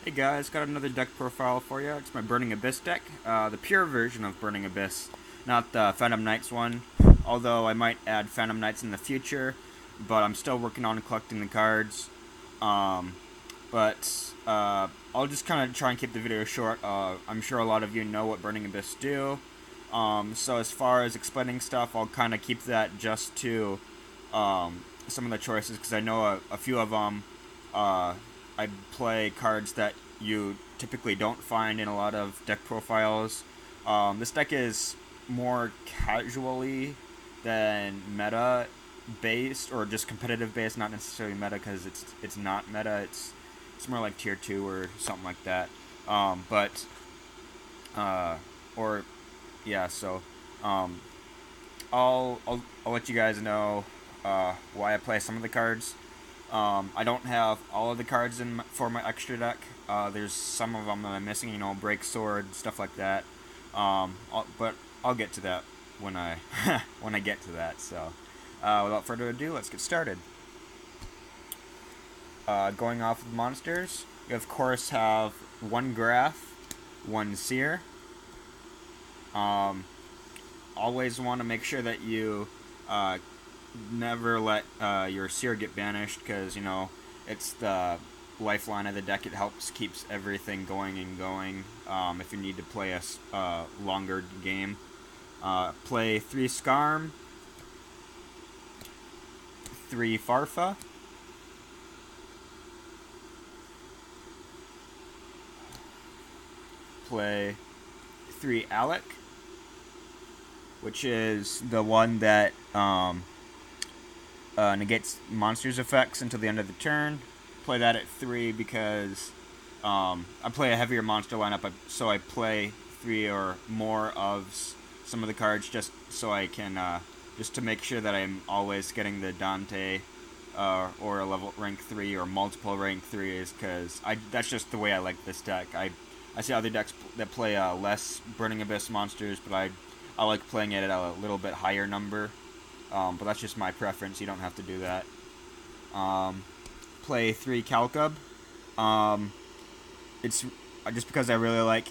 Hey guys, got another deck profile for you. It's my Burning Abyss deck, the pure version of Burning Abyss, not the Phantom Knights one, although I might add Phantom Knights in the future, but I'm still working on collecting the cards. I'll just kind of try and keep the video short. I'm sure a lot of you know what Burning Abyss do, so as far as explaining stuff, I'll kind of keep that just to some of the choices, because I know a few of them. I play cards that you typically don't find in a lot of deck profiles. This deck is more casually than meta based, or just competitive based, not necessarily meta, because it's not meta. It's more like tier 2 or something like that. Or yeah. So I'll let you guys know why I play some of the cards. I don't have all of the cards for my extra deck. There's some of them that I'm missing, Break Sword, stuff like that. But I'll get to that when I when I get to that. So, without further ado, let's get started. Going off with monsters, you of course have one Graff, one Seer. Always want to make sure that you never let your Seer get banished, because it's the lifeline of the deck. It keeps everything going and going. If you need to play a longer game, play 3 Scarm, 3 Farfa, play 3 Alich, which is the one that negates monsters' effects until the end of the turn. Play that at 3 because I play a heavier monster lineup, so I play 3 or more of some of the cards just so I can just to make sure that I'm always getting the Dante or a level rank 3 or multiple rank 3s, because that's just the way I like this deck. I see other decks that play less Burning Abyss monsters, but I like playing it at a little bit higher number. But that's just my preference. You don't have to do that. Play 3 Calcab. It's just because I really like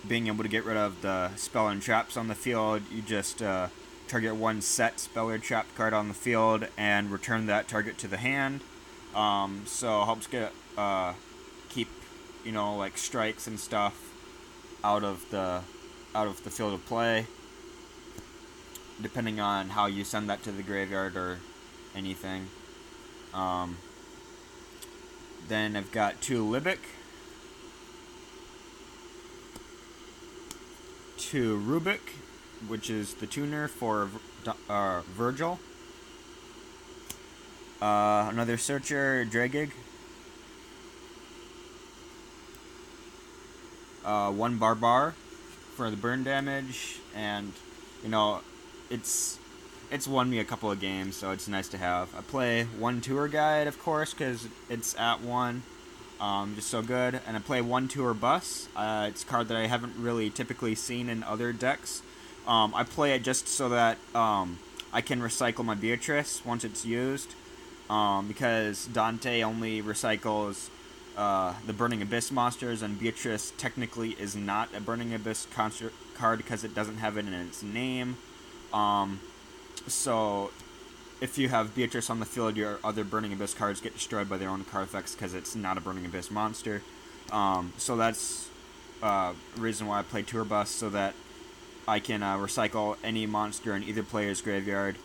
being able to get rid of the spell and traps on the field. You just target one set spell or trap card on the field and return that target to the hand. So helps keep like strikes and stuff out of the field of play, depending on how you send that to the graveyard or anything. Then I've got 2 Libic, 2 Rubik, which is the tuner for Virgil. Another Searcher, Draghig. 1 Barbar for the burn damage, and it's won me a couple of games, so it's nice to have. I play 1 Tour Guide, of course, because it's at 1, just so good. And I play 1 Tour Bus. It's a card that I haven't really typically seen in other decks. I play it just so that I can recycle my Beatrice once it's used, because Dante only recycles the Burning Abyss monsters, and Beatrice technically is not a Burning Abyss card because it doesn't have it in its name. So if you have Beatrice on the field, your other Burning Abyss cards get destroyed by their own card effects because it's not a Burning Abyss monster. So that's the reason why I play Tour Bus, so that I can recycle any monster in either player's graveyard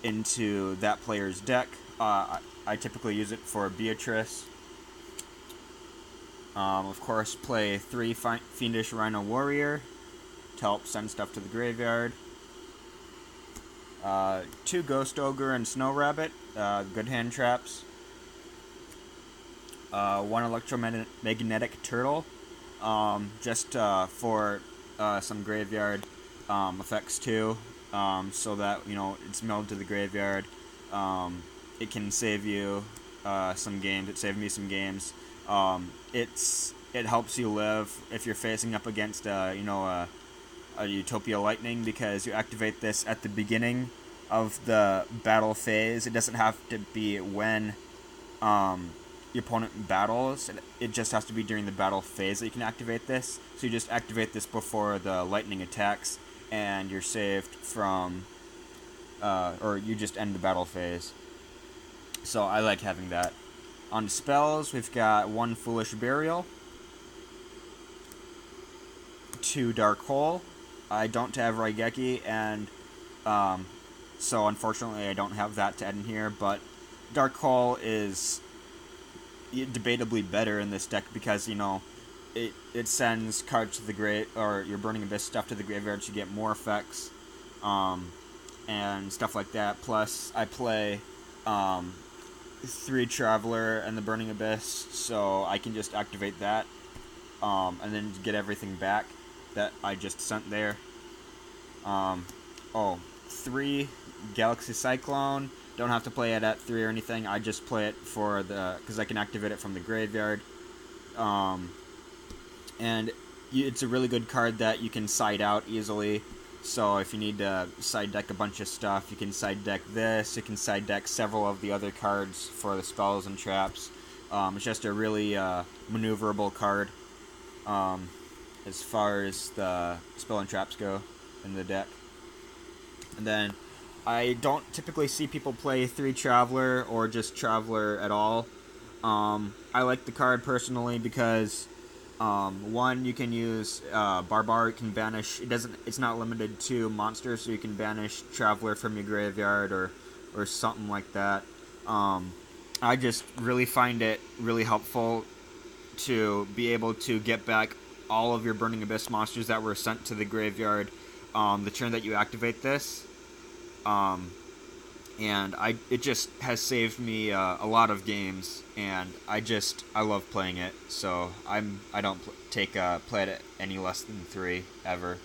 into that player's deck. I typically use it for Beatrice. Of course, play 3 Fiendish Rhino Warrior to help send stuff to the graveyard. 2 Ghost Ogre and Snow Rabbit, good hand traps. 1 Electromagnetic Turtle, just for some graveyard effects too, so that it's milled to the graveyard. It can save you some games. It saved me some games. It helps you live if you're facing up against a Utopia Lightning, because you activate this at the beginning of the battle phase. It doesn't have to be when your opponent battles. It just has to be during the battle phase that you can activate this. So you just activate this before the lightning attacks, and you're saved from, or you just end the battle phase. So I like having that. On spells, we've got 1 Foolish Burial, 2 Dark Hole. I don't have Draghig, and so unfortunately I don't have that to add in here, but Dark Hole is debatably better in this deck because, you know, it sends cards to the grave, or your Burning Abyss stuff to the graveyard to get more effects, and stuff like that. Plus, I play 3 Traveler and the Burning Abyss, so I can just activate that, and then get everything back that I just sent there. 3 Galaxy Cyclone. Don't have to play it at 3 or anything. I just play it for because I can activate it from the graveyard. And it's a really good card that you can side out easily. So if you need to side deck a bunch of stuff, you can side deck this. You can side deck several of the other cards for the spells and traps. It's just a really maneuverable card as far as the spell and traps go in the deck. And then I don't typically see people play 3 Traveler or just Traveler at all. I like the card personally because 1, you can use Barbar. You can banish. It's not limited to monsters, so you can banish Traveler from your graveyard or something like that. I just really find it really helpful to be able to get back all of your Burning Abyss monsters that were sent to the graveyard the turn that you activate this. And it just has saved me a lot of games, and I love playing it. So I don't play it any less than 3 ever,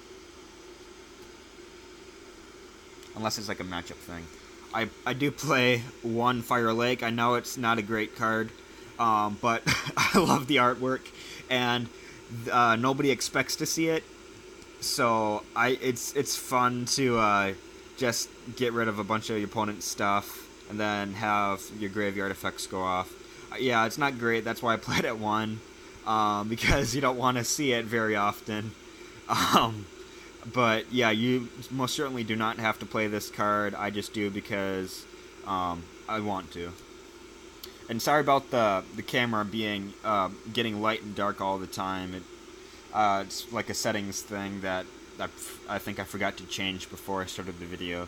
unless it's like a matchup thing. I do play 1 Fire Lake. I know it's not a great card, but I love the artwork, and nobody expects to see it. So it's fun to just get rid of a bunch of your opponent's stuff and then have your graveyard effects go off. Yeah, it's not great. That's why I played at 1, because you don't want to see it very often. But yeah, you most certainly do not have to play this card. I just do because I want to. And sorry about the camera being getting light and dark all the time. It's like a settings thing that I think I forgot to change before I started the video.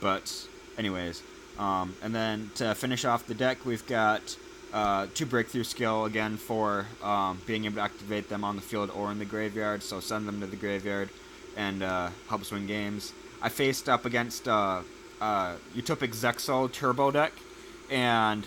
But anyways, and then to finish off the deck, we've got 2 Breakthrough Skill again for being able to activate them on the field or in the graveyard. So send them to the graveyard and helps win games. I faced up against Utopic Zexal Turbo deck, and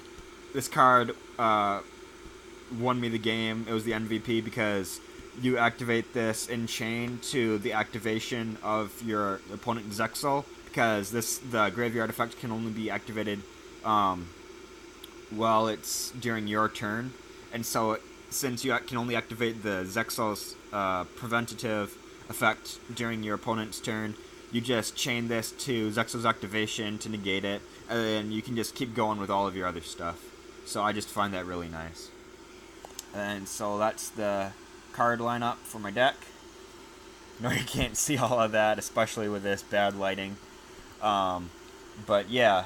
this card won me the game. It was the MVP because you activate this in chain to the activation of your opponent Zexal, because the graveyard effect can only be activated while it's during your turn, and so since you can only activate the Zexal's preventative effect during your opponent's turn, you just chain this to Zexal's activation to negate it, and then you can just keep going with all of your other stuff. So I just find that really nice. And so that's the card lineup for my deck. No, you can't see all of that, especially with this bad lighting. But yeah.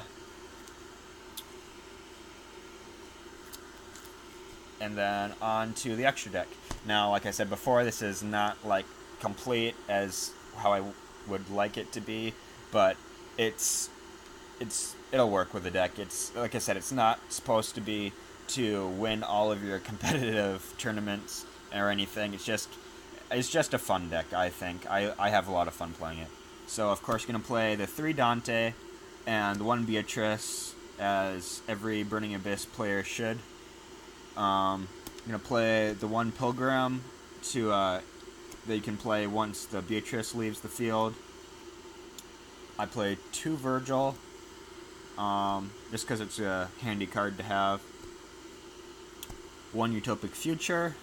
And then on to the extra deck. Now, like I said before, this is not like complete as how I would like it to be, but it'll work with the deck. It's like I said, it's not supposed to be to win all of your competitive tournaments or anything. It's just a fun deck, I think. I have a lot of fun playing it. So of course you're gonna play the 3 Dante and 1 Beatrice, as every Burning Abyss player should. I'm gonna play the 1 Pilgrim to that you can play once the Beatrice leaves the field. I play 2 Virgil, just because it's a handy card to have. 1 Utopic Future.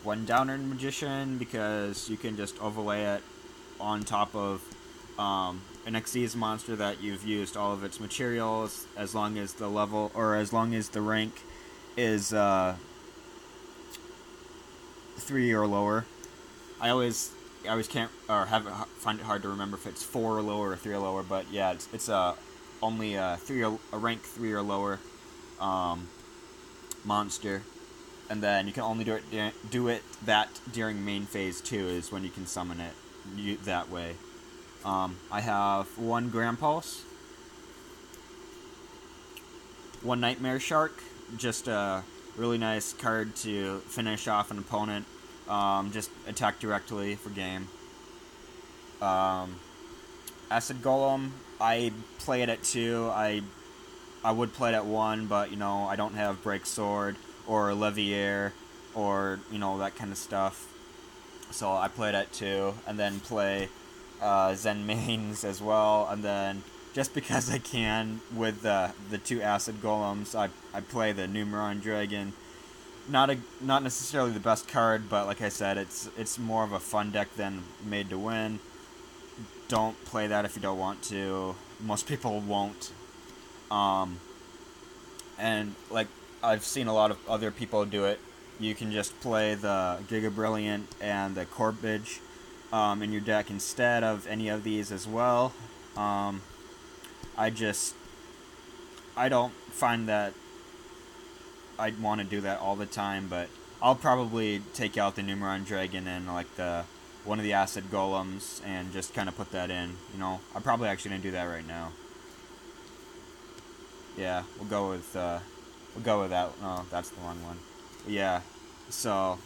1 Downer Magician, because you can just overlay it on top of an Xyz monster that you've used all of its materials, as long as the level, or as long as the rank is 3 or lower. I always can't, or find it hard to remember if it's 4 or lower or 3 or lower, but yeah, it's only a rank 3 or lower monster, and then you can only do it that during main phase 2 is when you can summon it that way. I have 1 Grand Pulse, 1 Nightmare Shark, just a really nice card to finish off an opponent. Just attack directly for game. Acid Golem, I play it at 2. I would play it at 1, but, you know, I don't have Break Sword or Levier or, you know, that kind of stuff. So I play it at 2, and then play Zen Mains as well, and then just because I can with the 2 Acid Golems, I play the Numeron Dragon. Not necessarily the best card, but like I said, it's more of a fun deck than made to win. Don't play that if you don't want to. Most people won't. And like I've seen a lot of other people do it. You can just play the Giga Brilliant and the Corbage in your deck instead of any of these as well. I don't find that I'd want to do that all the time, but I'll probably take out the Numeron Dragon and like one of the Acid Golems and just kind of put that in. You know, I'm probably actually gonna do that right now. Yeah, we'll go with that. Oh, that's the wrong one. Yeah, so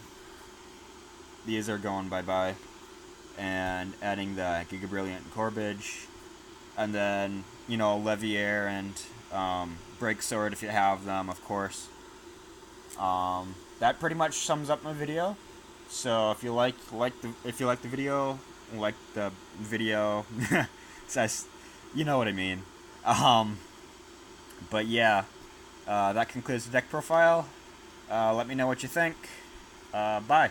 these are going bye-bye, and adding the Giga Brilliant and Corbage, and then, you know, Levier and Break Sword if you have them, of course. That pretty much sums up my video. So if you like the video, says, you know what I mean. But yeah, that concludes the deck profile. Let me know what you think. Bye.